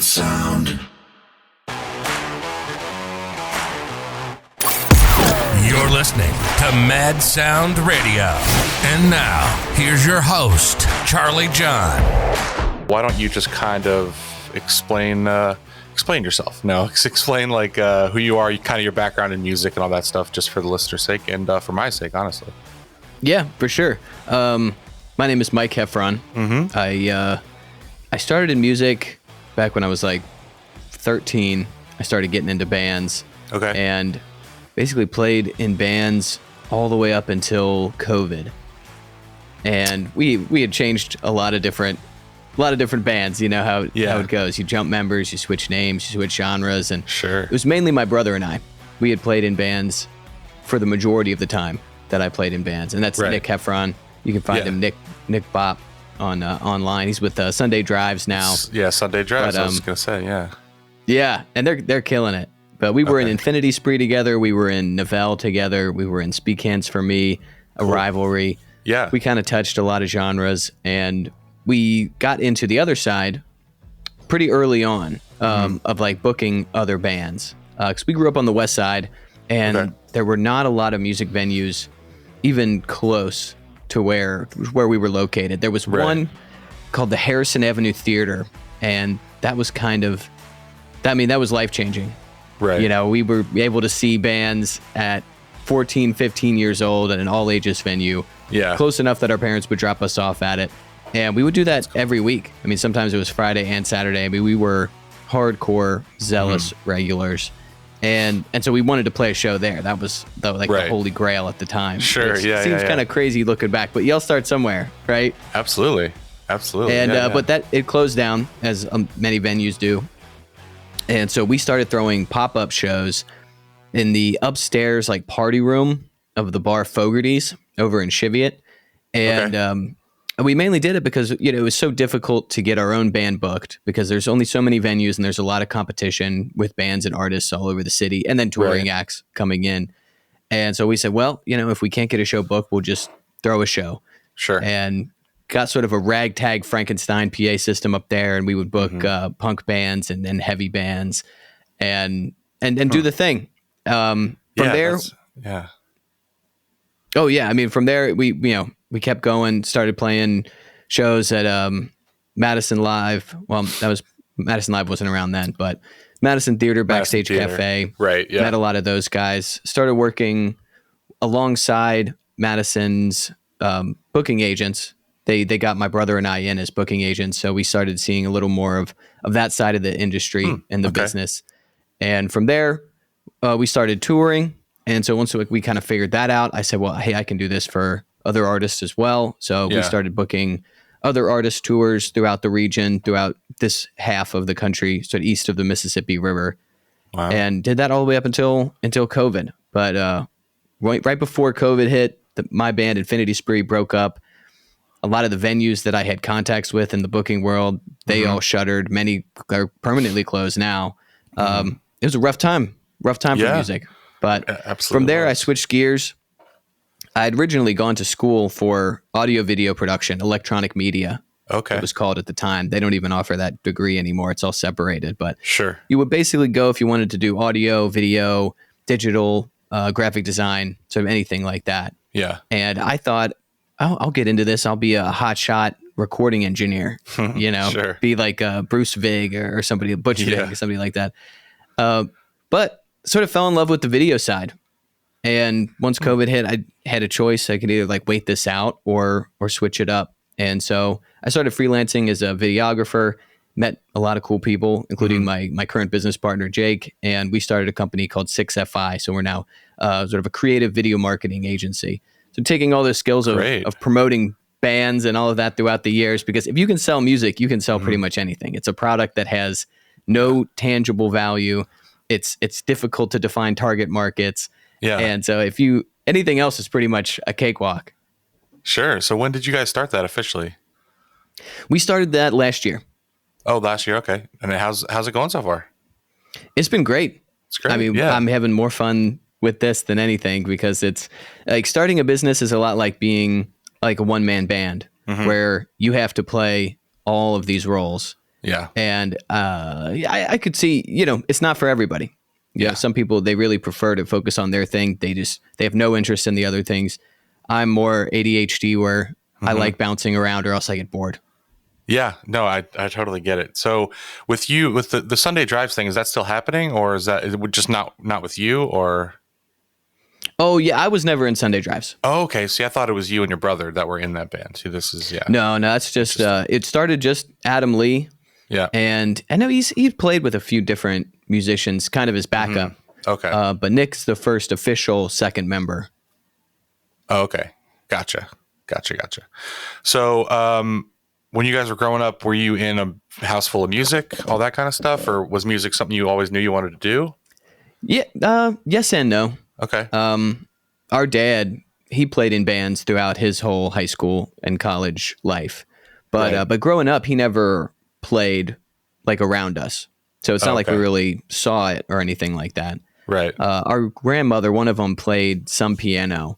Sound. You're listening to Mad Sound Radio. And now, here's your host, Charlie John. Why don't you just kind of explain yourself? No, explain like who you are, kind of your background in music and all that stuff, just for the listener's sake and for my sake, honestly. Yeah, for sure. My name is Mike Heffron. Mm-hmm. I started in music back when I was like 13. I started getting into bands. Okay. And basically played in bands all the way up until COVID. And we had changed a lot of different bands. You know how it goes. You jump members, you switch names, you switch genres, and sure. It was mainly my brother and I. We had played in bands for the majority of the time that I played in bands, and that's right. Nick Heffron. You can find him Nick Bop on online. He's with Sunday Drives now. Yeah, Sunday Drives. I was gonna say, yeah. Yeah, and they're killing it. But we were in Infinity Spree together. We were in Novell together. We were in Speak Hands for Me, a rivalry. Yeah. We kind of touched a lot of genres, and we got into the other side pretty early on of like booking other bands. Because we grew up on the West Side, and there were not a lot of music venues even close to where we were located. There was one called the Harrison Avenue Theater, and that was that was life-changing. Right. You know, we were able to see bands at 14, 15 years old at an all-ages venue. Yeah. Close enough that our parents would drop us off at it. And we would do that every week. I mean, sometimes it was Friday and Saturday. I mean, we were hardcore, zealous regulars. And so we wanted to play a show there. That was the holy grail at the time. Sure, Seems kind of crazy looking back, but you all start somewhere, right? Absolutely. And but it closed down, as many venues do. And so we started throwing pop-up shows in the upstairs like party room of the bar Fogarty's over in Cheviot. And we mainly did it because, you know, it was so difficult to get our own band booked because there's only so many venues and there's a lot of competition with bands and artists all over the city and then touring acts coming in. And so we said, well, you know, if we can't get a show booked, we'll just throw a show. Sure. And got sort of a ragtag Frankenstein PA system up there, and we would book punk bands and then heavy bands and do the thing. From there. Oh yeah. I mean, from there we kept going, started playing shows at Madison Live. Well, Madison Live wasn't around then, but Madison Theater, Backstage Cafe. Right. Yeah. Met a lot of those guys. Started working alongside Madison's booking agents. They got my brother and I in as booking agents, so we started seeing a little more of that side of the industry and the business. And from there, we started touring. And so once we kind of figured that out, I said, well, hey, I can do this for other artists as well. So we started booking other artist tours throughout the region, throughout this half of the country, so east of the Mississippi River. Wow. And did that all the way up until COVID. But right before COVID hit, my band Infinity Spree broke up. A lot of the venues that I had contacts with in the booking world, they all shuttered. Many are permanently closed now. It was a rough time for music. But from there, I switched gears. I had originally gone to school for audio video production, electronic media. Okay. It was called at the time. They don't even offer that degree anymore. It's all separated. But sure, you would basically go if you wanted to do audio, video, digital, graphic design, so anything like that. Yeah. And I thought, I'll get into this. I'll be a hotshot recording engineer, you know, Sure. Be like Bruce Vig or somebody, Butch Vig or somebody like that. But sort of fell in love with the video side. And once COVID hit, I had a choice. I could either like wait this out or switch it up. And so I started freelancing as a videographer, met a lot of cool people, including my current business partner, Jake. And we started a company called 6FI. So we're now sort of a creative video marketing agency. So taking all those skills of promoting bands and all of that throughout the years, because if you can sell music, you can sell pretty much anything. It's a product that has no tangible value. It's difficult to define target markets. Yeah. And so anything else is pretty much a cakewalk. Sure. So when did you guys start that officially? We started that last year. Oh, last year. Okay. And how's it going so far? It's been great. It's great. I mean, I'm having more fun with this than anything, because it's like starting a business is a lot like being like a one-man band where you have to play all of these roles. Yeah. And yeah, I could see, it's not for everybody. Yeah. Some people, they really prefer to focus on their thing. They have no interest in the other things. I'm more ADHD where I like bouncing around or else I get bored. Yeah, no, I totally get it. So with you, with the Sunday drives thing, is that still happening, or is it just not with you, or? Oh yeah, I was never in Sunday drives. Oh, okay. See, I thought it was you and your brother that were in that band. See, this is No, that's just it started just Adam Lee. Yeah. And I know he's played with a few different musicians, kind of as backup. Okay. But Nick's the first official second member. Oh, okay. Gotcha. So, when you guys were growing up, were you in a house full of music, all that kind of stuff, or was music something you always knew you wanted to do? Yeah. Yes and no. Okay. Our dad, he played in bands throughout his whole high school and college life, but Right. but growing up, he never played like around us, so it's not like we Okay. really saw it or anything like that. Right. Our grandmother, one of them played some piano,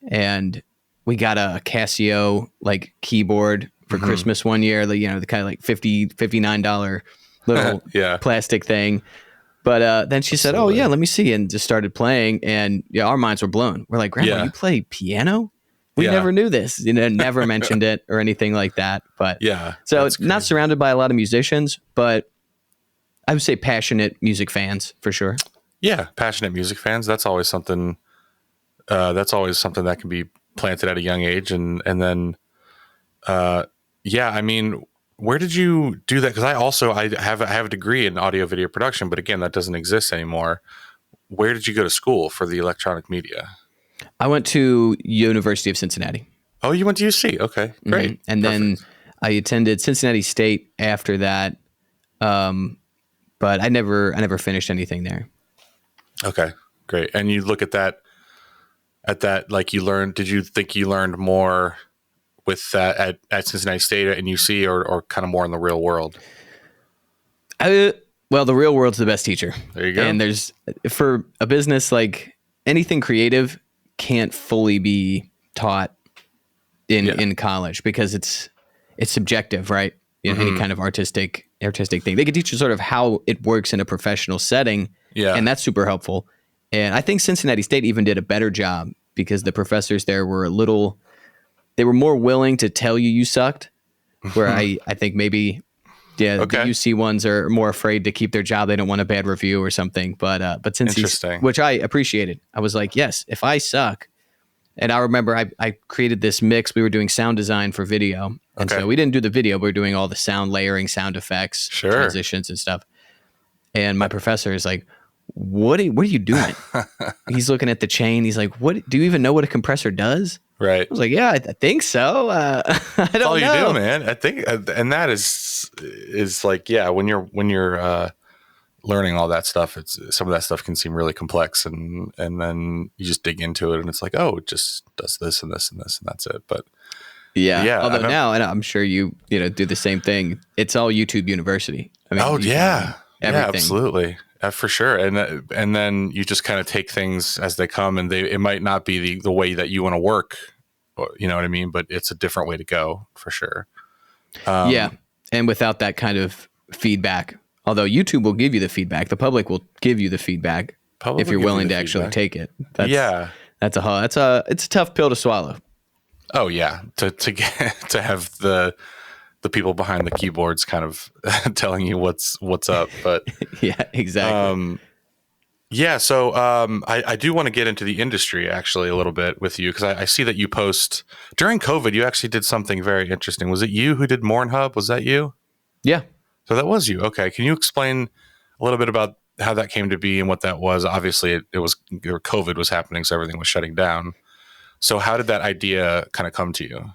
and we got a Casio like keyboard for Christmas one year. The kind of like $59 little Yeah. plastic thing. But then she said, "Oh Absolutely. yeah, let me see," and just started playing. And yeah, our minds were blown. We're like, "Grandma, Yeah. you play piano? We Yeah. never knew this. Never mentioned it or anything like that." But Yeah. so that's not crazy. surrounded by a lot of musicians, but I would say passionate music fans for sure. Yeah, passionate music fans. That's always something. That's always something that can be planted at a young age, and then, yeah. I mean, where did you do that? Because I have a degree in audio video production, but again, that doesn't exist anymore. Where did you go to school for the electronic media? I went to University of Cincinnati. Oh, you went to UC. Okay, great. And then Perfect. I attended Cincinnati State after that. But I never finished anything there. Okay, great. And you look at that like you learned. Did you think you learned more with that at Cincinnati State and UC, or kind of more in the real world? Well, the real world's the best teacher. There you go. And there's, for a business, like anything creative can't fully be taught in college because it's subjective, right? Any kind of artistic thing. They could teach you sort of how it works in a professional setting. Yeah. And that's super helpful. And I think Cincinnati State even did a better job because the professors there were they were more willing to tell you sucked, where I think maybe, Okay. the UC ones are more afraid to keep their job. They don't want a bad review or something. But Cincy, Interesting. which I appreciated. I was like, yes, if I suck. And I remember I created this mix. We were doing sound design for video. And Okay. so we didn't do the video, but we were doing all the sound layering, sound effects, Sure. transitions and stuff. And my professor is like, what are you doing? He's looking at the chain. He's like, what, do you even know what a compressor does? Right. I was like, yeah, I think so. I don't That's all know. you do, man. I think, and that is like, yeah, when you're learning all that stuff, it's some of that stuff can seem really complex, and then you just dig into it, and it's like, oh, it just does this and this and this, and that's it. But Yeah. Although I now, and I'm sure you do the same thing. It's all YouTube University. I mean, oh you can yeah, learn yeah, everything. absolutely, for sure. And then you just kind of take things as they come, and it might not be the way that you want to work, or, you know what I mean? But it's a different way to go for sure. Yeah. And without that kind of feedback, although YouTube will give you the feedback, the public will give you the feedback Public if you're will give you willing the to actually feedback. take it. Yeah. It's a tough pill to swallow. Oh yeah, to get to have the people behind the keyboards kind of telling you what's up, but Yeah, exactly. yeah. So I do want to get into the industry actually a little bit with you, because I see that you post during COVID. You actually did something very interesting. Was it you who did Mournhub? Was that you? Yeah. So that was you. Okay. Can you explain a little bit about how that came to be and what that was? Obviously, it was COVID was happening, so everything was shutting down. So how did that idea kind of come to you?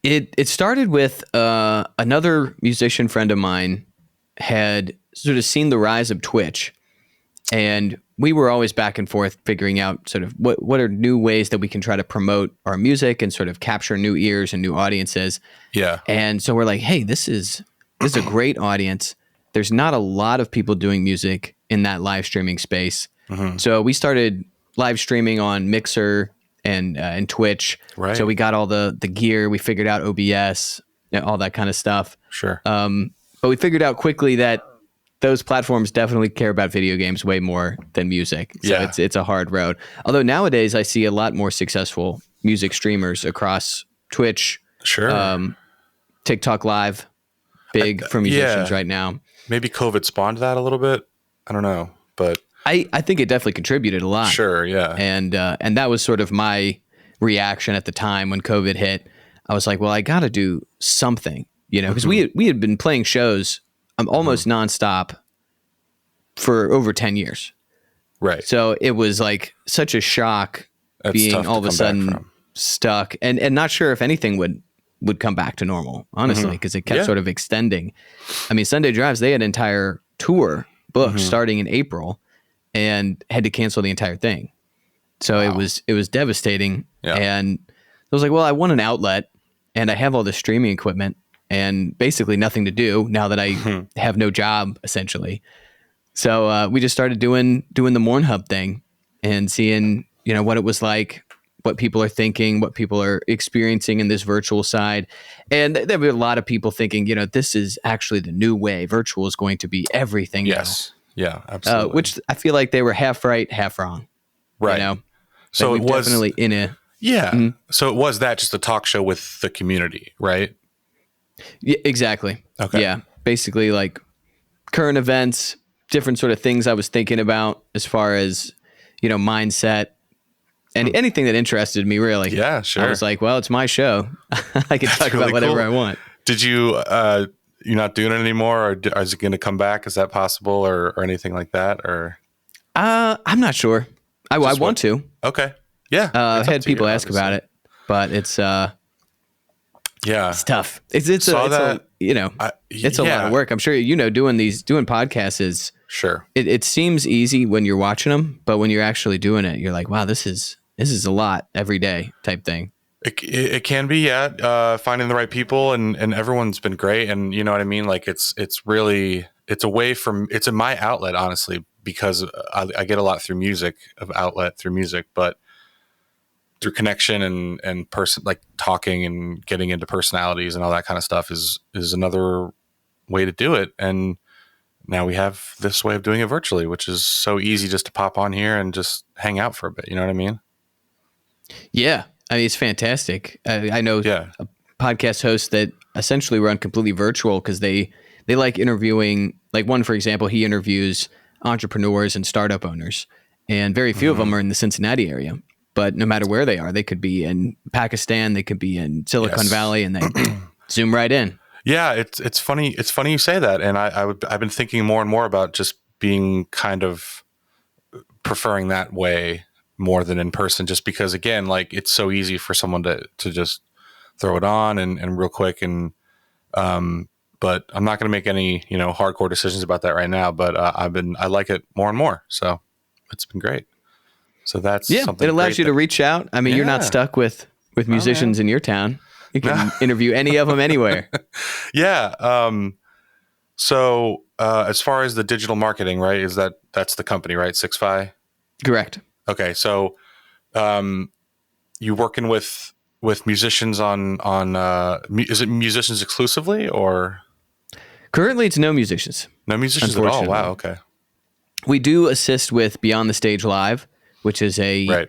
It started with another musician friend of mine had sort of seen the rise of Twitch, and we were always back and forth figuring out sort of what are new ways that we can try to promote our music and sort of capture new ears and new audiences. Yeah. And so we're like, hey, this is a great audience. There's not a lot of people doing music in that live streaming space. So we started live streaming on Mixer and Twitch. Right. So we got all the gear. We figured out OBS, all that kind of stuff. Sure. But But we figured out quickly that those platforms definitely care about video games way more than music. So Yeah. it's a hard road. Although nowadays I see a lot more successful music streamers across Twitch, Sure. TikTok Live, big for musicians yeah. right now. Maybe COVID spawned that a little bit. I don't know, but I think it definitely contributed a lot. sure. Yeah. And that was sort of my reaction at the time when COVID hit. I was like, well, I got to do something, because we had been playing shows almost nonstop for over 10 years. Right. So it was like such a shock That's tough being to all of a come back sudden from. stuck and not sure if anything would come back to normal, honestly, because it kept Yeah. sort of extending. I mean, Sunday Drives, they had an entire tour booked starting in April and had to cancel the entire thing. So it was devastating. Yeah. And I was like, well, I want an outlet and I have all this streaming equipment and basically nothing to do now that I have no job, essentially. So we just started doing the Morn Hub thing and seeing, what it was like, what people are thinking, what people are experiencing in this virtual side. And there were a lot of people thinking, this is actually the new way. Virtual is going to be everything Yes. Yeah. now. Absolutely. Which I feel like they were half right, half wrong. right. So Like it we've was definitely in a Yeah. So it was that just a talk show with the community, right? yeah, exactly. Okay. Yeah, basically like current events, different sort of things I was thinking about as far as mindset and anything that interested me really. Yeah, sure. I was like, well, it's my show. I can talk really about whatever cool. I want. Did you you're not doing it anymore, or is it going to come back? Is that possible, or anything like that? Or I'm not sure. I want to. okay, yeah. I've had people ask about it, but it's Yeah, tough. It's Saw a that. it's a lot of work. I'm sure doing podcasts is Sure. it seems easy when you're watching them, but when you're actually doing it, you're like, wow, this is a lot every day type thing. It can be, yeah. Finding the right people and everyone's been great, and you know what I mean. Like it's really it's a my outlet, honestly, because I get a lot through music, but through connection and person, like talking and getting into personalities and all that kind of stuff is another way to do it. And now we have this way of doing it virtually, which is so easy just to pop on here and just hang out for a bit. You know what I mean? Yeah. I mean, it's fantastic. I know Yeah. a podcast hosts that essentially run completely virtual because they like interviewing, like one, for example, he interviews entrepreneurs and startup owners, and very few of them are in the Cincinnati area. But no matter where they are, they could be in Pakistan, they could be in Silicon Yes. Valley, and they zoom right in. Yeah, it's funny. It's funny you say that, and I've been thinking more and more about just being kind of preferring that way more than in person, just because again, like it's so easy for someone to just throw it on and real quick, and but I'm not going to make any hardcore decisions about that right now. But I like it more and more, so it's been great. So that's something it allows great you to reach out. I mean, you're not Yeah. stuck with musicians in your town. You can interview any of them anywhere. Yeah. So as far as the digital marketing, right? That's the company, right? 6fi. Correct. Okay. So you working with musicians on is it musicians exclusively or Currently, it's no musicians. no musicians at all? Unfortunately. Wow. Okay. We do assist with Beyond the Stage Live, which is Right.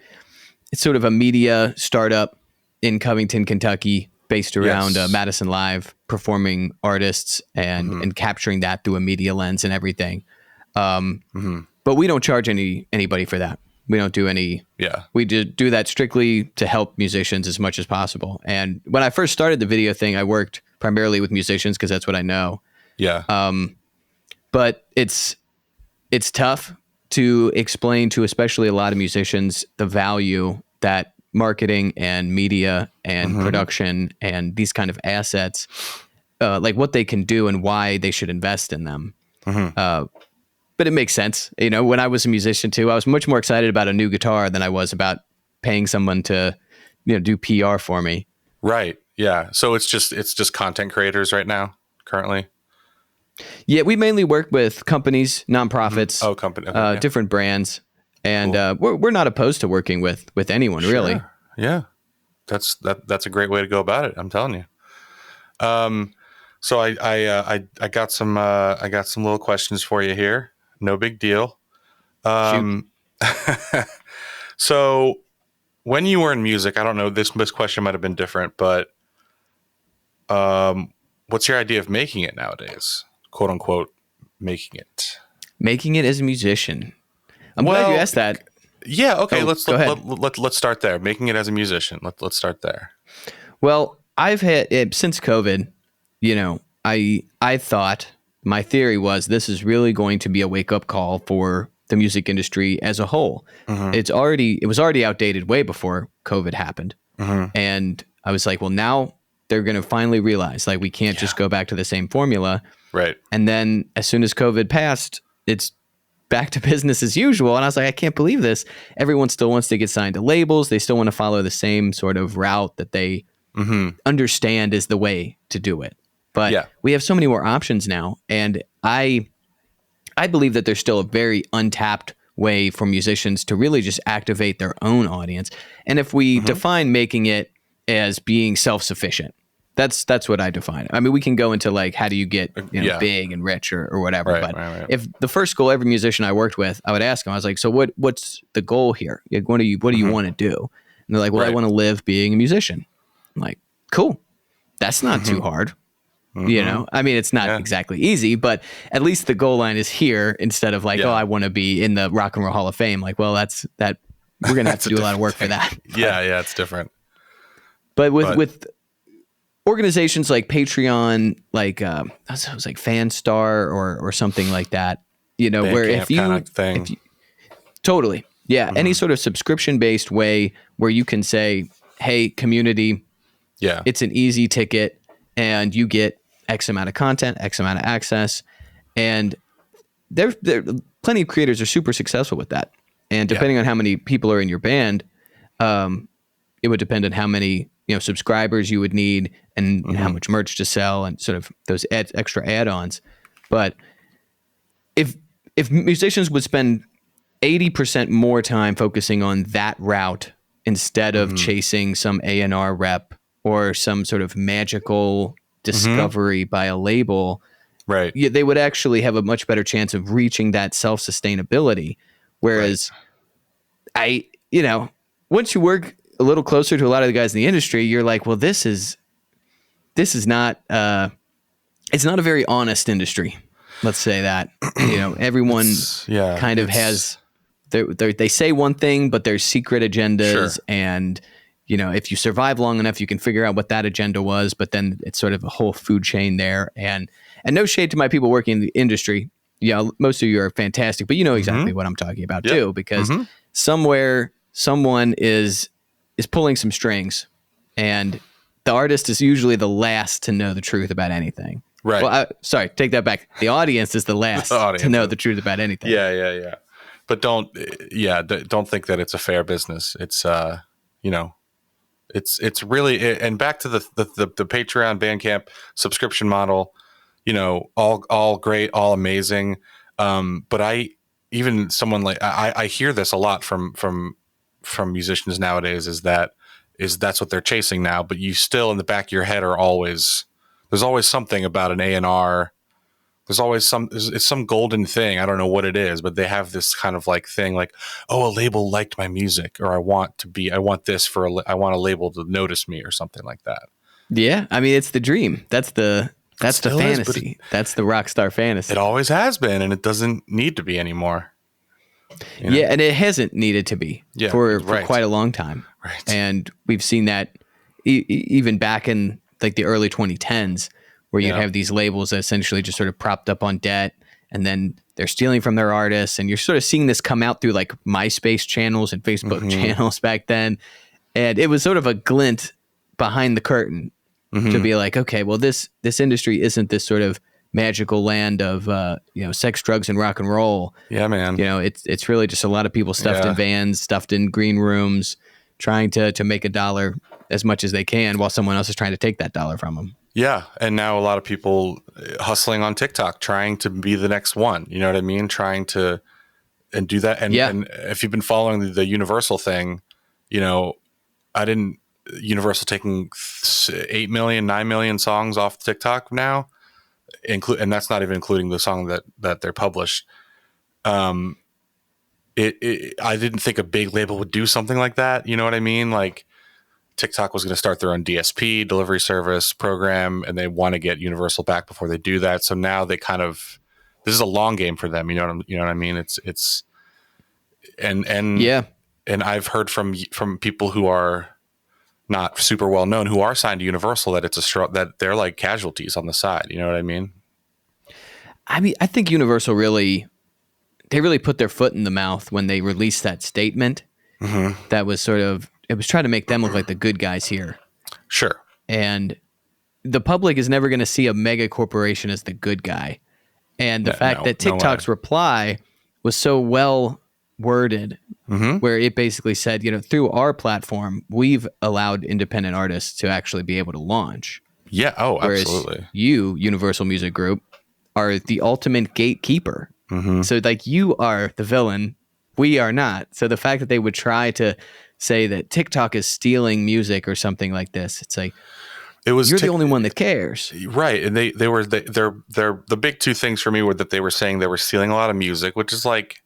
it's sort of a media startup in Covington, Kentucky, based around Yes. Madison Live, performing artists and capturing that through a media lens and everything. But we don't charge anybody for that. We don't do any. Yeah. We just do that strictly to help musicians as much as possible. And when I first started the video thing, I worked primarily with musicians because that's what I know. Yeah. But it's tough to explain to especially a lot of musicians the value that marketing and media and production and these kind of assets, like what they can do and why they should invest in them. But it makes sense. When I was a musician too, I was much more excited about a new guitar than I was about paying someone to, do PR for me. Right. Yeah. So it's just content creators right now currently. Yeah, we mainly work with companies, nonprofits, Oh, company. Okay, yeah. different brands, and we're not opposed to working with anyone really. Sure. Yeah. That's a great way to go about it. I'm telling you. So I got some little questions for you here. No big deal. Shoot. So when you were in music, I don't know, this question might have been different, but what's your idea of making it nowadays? Quote unquote, making it. Making it as a musician. I'm glad you asked that. Yeah. Okay. Oh, go ahead. Let's start there. Making it as a musician. Let's start there. Well, I've had it since COVID. You know, I thought my theory was this is really going to be a wake up call for the music industry as a whole. It was already outdated way before COVID happened, and I was like, well, now they're going to finally realize like we can't just go back to the same formula. Right. And then as soon as COVID passed, it's back to business as usual. And I was like, I can't believe this. Everyone still wants to get signed to labels. They still want to follow the same sort of route that they understand is the way to do it. But we have so many more options now. And I believe that there's still a very untapped way for musicians to really just activate their own audience. And if we define making it as being self-sufficient, that's what I define it. I mean, we can go into like, how do you get big and rich or whatever. Right. If the first goal, every musician I worked with, I would ask them, I was like, so what's the goal here? Like, what do you want to do? And they're like, well, I want to live being a musician. I'm like, cool. That's not too hard. You know, I mean, it's not exactly easy, but at least the goal line is here instead of like, oh, I want to be in the Rock and Roll Hall of Fame. Like, well, we're going to have to do a lot of work for that. But, it's different. But with organizations like Patreon, like it was like Fanstar or something like that, you know, where if you totally, any sort of subscription based way where you can say, hey, community, it's an easy ticket and you get X amount of content, X amount of access, and there plenty of creators are super successful with that. And depending on how many people are in your band, it would depend on how many subscribers you would need and how much merch to sell and sort of those extra add-ons. But if musicians would spend 80% more time focusing on that route instead of chasing some A&R rep or some sort of magical discovery by a label, right? They would actually have a much better chance of reaching that self-sustainability. Whereas once you work a little closer to a lot of the guys in the industry, you're like, well, this is not, it's not a very honest industry. Let's say that, everyone kind of has, they say one thing, but there's secret agendas and, if you survive long enough, you can figure out what that agenda was, but then it's sort of a whole food chain there. And no shade to my people working in the industry. Most of you are fantastic, but you know exactly what I'm talking about too, because somewhere someone is pulling some strings and the artist is usually the last to know the truth about anything. Right. Well, sorry, take that back. The audience is the last to know the truth about anything. Yeah. But don't think that it's a fair business. It's, it's really, and back to the Patreon Bandcamp subscription model, all great, all amazing. But I hear this a lot from musicians nowadays that's what they're chasing now, but you still in the back of your head there's always something about an A&R. There's always it's some golden thing. I don't know what it is, but they have this kind of like thing like, oh, a label liked my music, or I want a label to notice me or something like that. Yeah. I mean, it's the dream. That's the fantasy. That's the rock star fantasy. It always has been, and it doesn't need to be anymore. Yeah. And it hasn't needed to be for quite a long time. Right. And we've seen that even back in like the early 2010s, where you'd have these labels that essentially just sort of propped up on debt, and then they're stealing from their artists. And you're sort of seeing this come out through like MySpace channels and Facebook channels back then. And it was sort of a glint behind the curtain to be like, okay, well, this industry isn't this sort of magical land of, sex, drugs, and rock and roll. Yeah, man. It's really just a lot of people stuffed in vans, stuffed in green rooms, trying to make a dollar as much as they can while someone else is trying to take that dollar from them. Yeah. And now a lot of people hustling on TikTok, trying to be the next one. You know what I mean? Trying to and do that. And if you've been following the Universal thing, Universal taking 8 million, 9 million songs off TikTok now. and that's not even including the song that they're published. I didn't think a big label would do something like that. You know what I mean? Like TikTok was going to start their own DSP, delivery service program, and they want to get Universal back before they do that. So now they this is a long game for them. You know what I mean? It's and Yeah. And I've heard from people who are not super well known who are signed to Universal that that they're like casualties on the side. You know what I mean? I mean, I think Universal really put their foot in the mouth when they released that statement. That was it was trying to make them look like the good guys here. Sure. And the public is never going to see a mega corporation as the good guy. And the fact that TikTok's reply was so well worded, where it basically said, through our platform, we've allowed independent artists to actually be able to launch. Yeah. Oh, Whereas absolutely. you, Universal Music Group, are the ultimate gatekeeper. So like you are the villain, we are not. So the fact that they would try to say that TikTok is stealing music or something like this, it's like, you're the only one that cares. Right. And the big two things for me were that they were saying they were stealing a lot of music, which is like,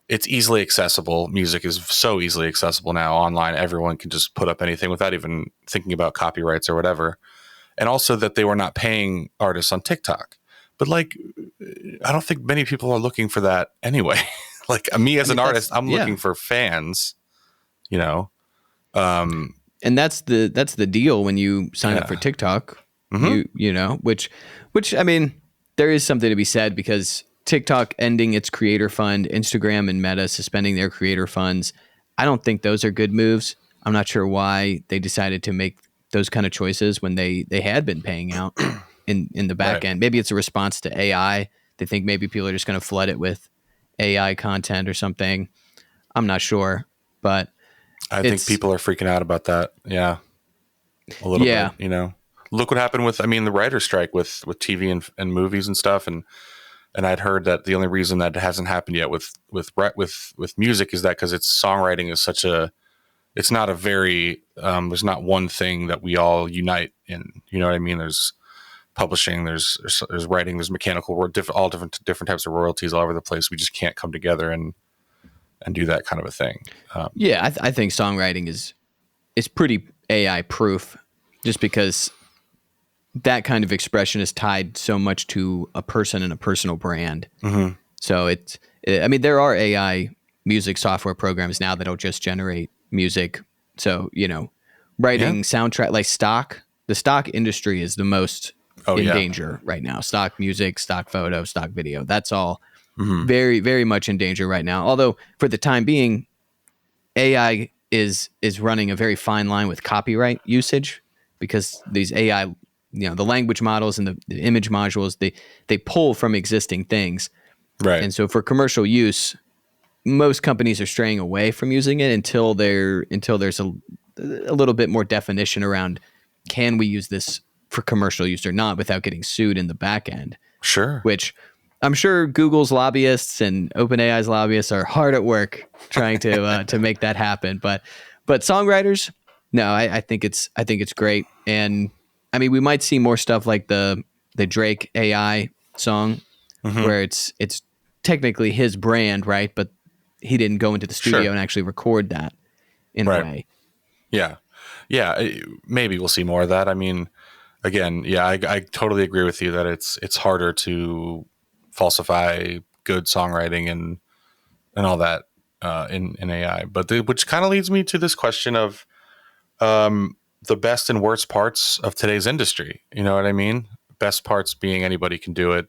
it's easily accessible. Music is so easily accessible now online. Everyone can just put up anything without even thinking about copyrights or whatever. And also that they were not paying artists on TikTok. But like, I don't think many people are looking for that anyway. Like me as an artist, I'm looking for fans, and that's the deal when you sign up for TikTok, which I mean, there is something to be said because TikTok ending its creator fund, Instagram and Meta suspending their creator funds. I don't think those are good moves. I'm not sure why they decided to make those kind of choices when they had been paying out in the back end. Maybe it's a response to AI. They think maybe people are just going to flood it with AI content or something. I'm not sure, but I think people are freaking out about that. Yeah. A little bit, Look what happened with, the writer's strike with TV and movies and stuff. And I'd heard that the only reason that hasn't happened yet with music is that because it's songwriting is it's not a very, there's not one thing that we all unite in, you know what I mean? There's publishing, there's writing, there's mechanical work, all different types of royalties all over the place. We just can't come together and do that kind of a thing. I think songwriting is pretty AI proof, just because that kind of expression is tied so much to a person and a personal brand. So there are AI music software programs now that'll just generate music. So writing soundtrack like the stock industry is the most in danger right now. Stock music, stock photo, stock video. That's all very, very much in danger right now. Although for the time being, AI is running a very fine line with copyright usage, because these AI, the language models and the image modules, they pull from existing things. Right. And so for commercial use, most companies are straying away from using it until there's a little bit more definition around, can we use this for commercial use or not without getting sued in the back end. Sure. Which I'm sure Google's lobbyists and OpenAI's lobbyists are hard at work trying to make that happen. But songwriters, no, I think it's great. And I mean, we might see more stuff like the Drake AI song, where it's technically his brand, right? But he didn't go into the studio and actually record that in a way. Yeah. Maybe we'll see more of that. I mean, again, I totally agree with you that it's harder to falsify good songwriting and all that in AI. But which kind of leads me to this question of the best and worst parts of today's industry. You know what I mean? Best parts being anybody can do it.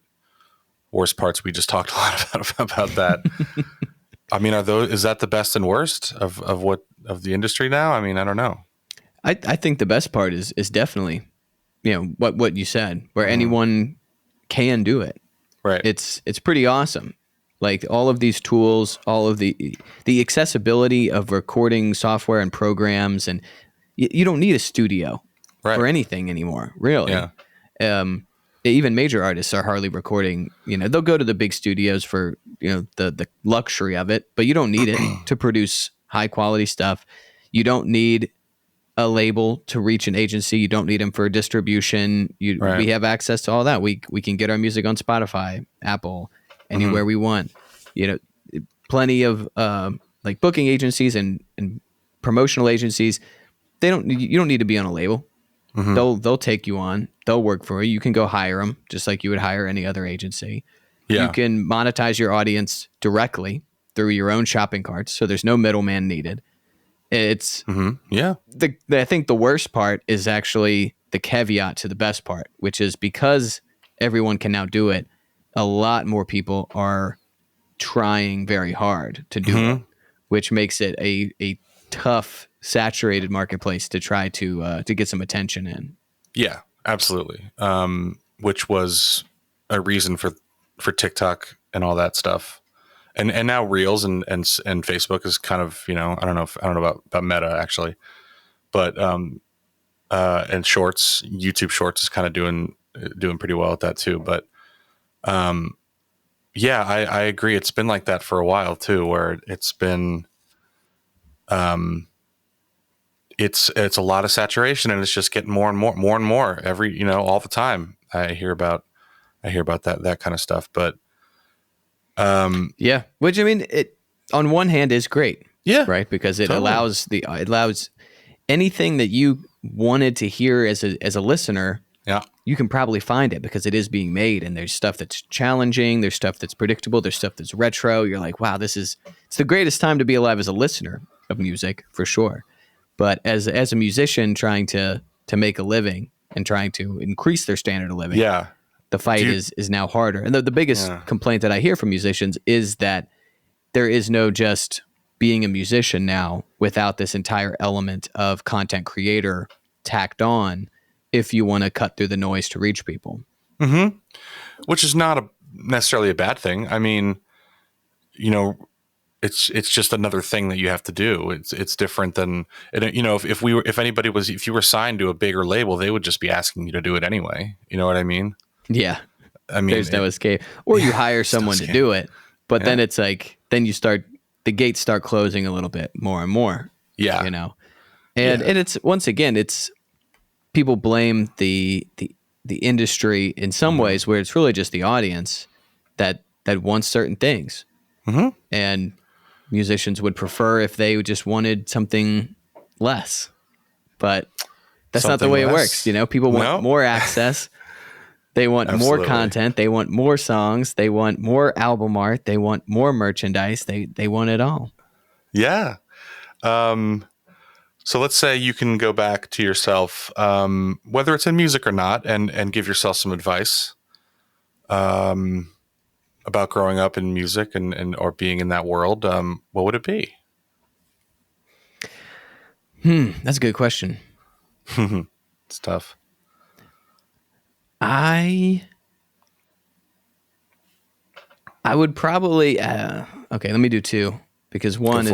Worst parts, we just talked a lot about that. I mean, is that the best and worst of the industry now? I mean, I don't know. I think the best part is definitely, what you said, where anyone can do it. Right. It's pretty awesome. Like all of these tools, all of the accessibility of recording software and programs, and you don't need a studio for anything anymore, really. Yeah. Even major artists are hardly recording. They'll go to the big studios for the luxury of it, but you don't need it to produce high quality stuff. You don't need a label to reach an agency. You don't need them for distribution. Right. We have access to all that. We can get our music on Spotify, Apple, anywhere we want. You know, plenty of like booking agencies and promotional agencies. You don't need to be on a label. They'll take you on. They'll work for you. You can go hire them just like you would hire any other agency. Yeah. You can monetize your audience directly through your own shopping carts. So there's no middleman needed. It's I think the worst part is actually the caveat to the best part, which is because everyone can now do it, a lot more people are trying very hard to do it, which makes it a tough, saturated marketplace to try to get some attention in. Yeah, absolutely. Which was a reason for TikTok and all that stuff. And now Reels and Facebook is kind of, I don't know about Meta actually, but and Shorts, YouTube Shorts is kind of doing pretty well at that too. But yeah, I agree. It's been like that for a while too, where it's been it's a lot of saturation, and it's just getting more and more every all the time. I hear about that kind of stuff, but. Yeah, which I mean, it on one hand is great, right? Because it totally. allows anything that you wanted to hear as a listener. Yeah, you can probably find it because it is being made, and there's stuff that's challenging, there's stuff that's predictable, there's stuff that's retro. You're like, wow, it's the greatest time to be alive as a listener of music for sure. But as a musician trying to make a living and trying to increase their standard of living, the fight is now harder. And the biggest complaint that I hear from musicians is that there is no just being a musician now without this entire element of content creator tacked on if you want to cut through the noise to reach people. Mm-hmm. Which is not necessarily a bad thing. I mean, it's just another thing that you have to do. It's different than, if you were signed to a bigger label, they would just be asking you to do it anyway. You know what I mean? Yeah. I mean, there's no escape. Or you hire someone to do it, but then it's like, then the gates start closing a little bit more and more. Yeah. And it's, once again, it's people blame the industry in some ways where it's really just the audience that wants certain things. Mm-hmm. And musicians would prefer if they just wanted something less, but that's not the way it works. People want more access. They want more content. They want more songs. They want more album art. They want more merchandise. They want it all. Yeah. So let's say you can go back to yourself, whether it's in music or not, and give yourself some advice about growing up in music and or being in that world. What would it be? That's a good question. It's tough. I would probably okay. Let me do two because one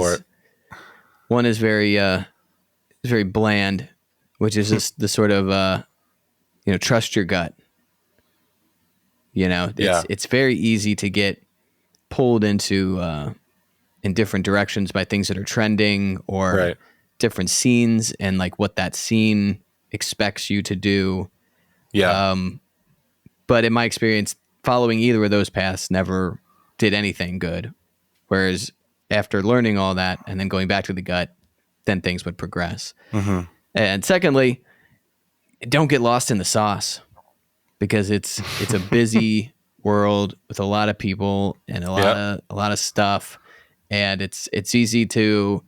is very bland, which is just the sort of trust your gut. It's very easy to get pulled into in different directions by things that are trending or different scenes and like what that scene expects you to do. Yeah. But in my experience, following either of those paths never did anything good. Whereas after learning all that and then going back to the gut, then things would progress. Mm-hmm. And secondly, don't get lost in the sauce because it's a busy world with a lot of people and a lot of stuff. And it's easy to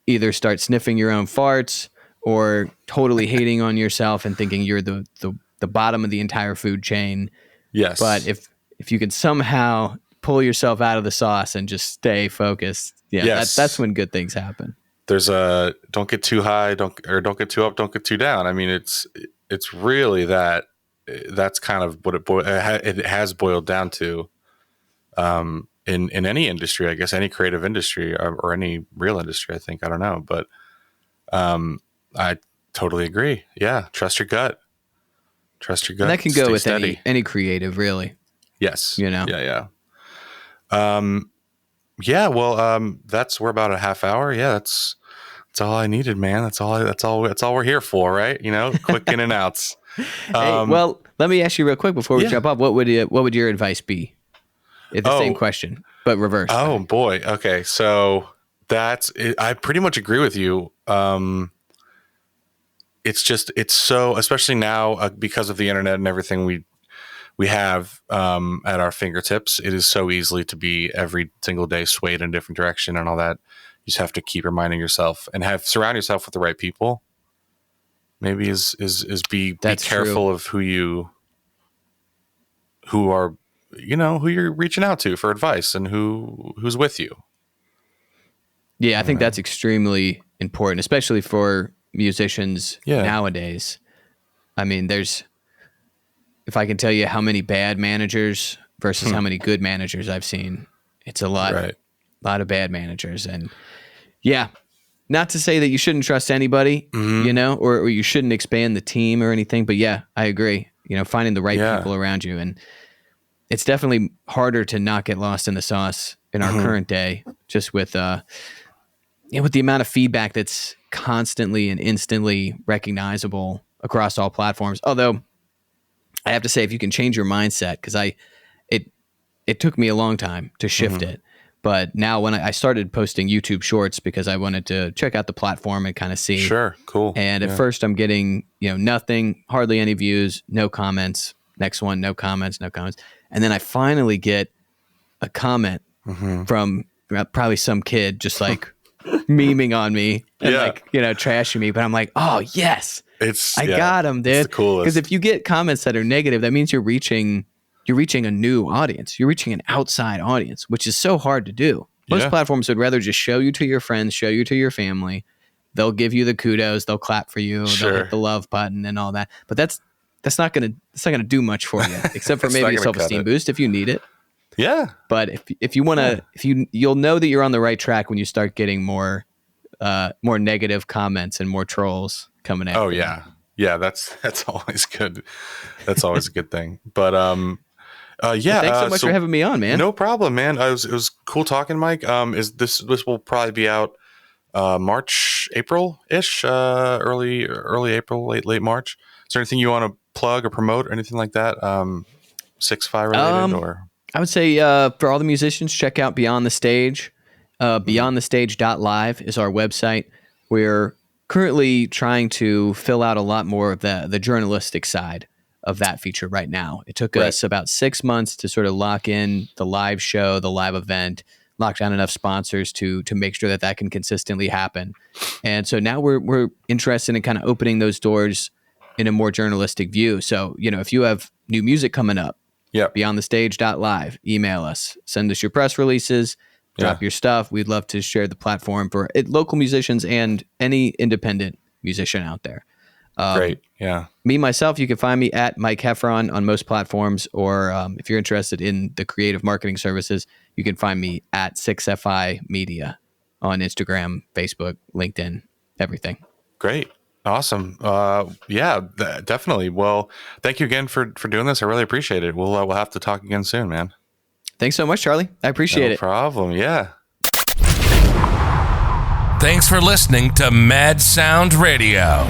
either start sniffing your own farts or totally hating on yourself and thinking you're the bottom of the entire food chain. Yes. But if you can somehow pull yourself out of the sauce and just stay focused, that's when good things happen. There's don't get too high, don't get too up, don't get too down. I mean, it's really that's kind of what it has boiled down to in any industry, I guess, any creative industry or any real industry, I think. I don't know, but I totally agree. Yeah, trust your gut. Trust your gut. And that can go with steady. any creative, really. Yes. Yeah. Yeah. Well, we're about a half hour. Yeah, that's That's all I needed, man. That's all we're here for, right? You know, quick in and outs. Hey, well, let me ask you real quick before we Yeah. jump up. What would your advice be? It's the same question, but reversed. Oh boy. Okay. So that's it. I pretty much agree with you. It's so, especially now because of the internet and everything we have at our fingertips, it is so easily to be every single day swayed in a different direction and all that. You just have to keep reminding yourself and surround yourself with the right people. Maybe be careful of who you're reaching out to for advice and who's with you. Yeah, I think that's extremely important, especially for musicians Yeah. nowadays. I mean, if I can tell you how many bad managers versus how many good managers I've seen, it's a lot, Right. lot of bad managers. And yeah, not to say that you shouldn't trust anybody, or you shouldn't expand the team or anything, but yeah, I agree. Finding the right people around you. And it's definitely harder to not get lost in the sauce in our current day, just with the amount of feedback that's constantly and instantly recognizable across all platforms. Although I have to say, if you can change your mindset, because it took me a long time to shift it. But now when I started posting YouTube shorts because I wanted to check out the platform and kind of see. Sure. Cool. And at first I'm getting, nothing, hardly any views, no comments. Next one, no comments, no comments. And then I finally get a comment from probably some kid just like memeing on me and trashing me. But I'm like, oh yes, I got him, dude. It's the coolest. Because if you get comments that are negative, that means you're reaching a new audience. You're reaching an outside audience, which is so hard to do. Most platforms would rather just show you to your friends, show you to your family. They'll give you the kudos. They'll clap for you. Sure. They'll hit the love button and all that. But that's not gonna do much for you, except for maybe a self-esteem boost if you need it. Yeah. But if you want to, you'll know that you're on the right track when you start getting more negative comments and more trolls coming at you. Oh yeah. Yeah. That's always good. That's always a good thing. But Thanks so much for having me on, man. No problem, man. It was cool talking, Mike. This will probably be out March, April-ish, early April, late March. Is there anything you want to plug or promote or anything like that? 6-5 related or? I would say for all the musicians, check out Beyond the Stage. BeyondTheStage.live is our website. We're currently trying to fill out a lot more of the journalistic side of that feature right now. It took us about 6 months to sort of lock in the live show, the live event, lock down enough sponsors to make sure that can consistently happen. And so now we're interested in kind of opening those doors in a more journalistic view. So, if you have new music coming up, BeyondTheStage.live, email us, send us your press releases, drop your stuff. We'd love to share the platform for local musicians and any independent musician out there. Great. Yeah. Me, myself, you can find me at Mike Heffron on most platforms, or if you're interested in the creative marketing services, you can find me at 6FI Media on Instagram, Facebook, LinkedIn, everything. Great. Awesome. Definitely. Well, thank you again for doing this. I really appreciate it. We'll have to talk again soon, man. Thanks so much, Charlie. I appreciate it. No problem. Yeah. Thanks for listening to Mad Sound Radio.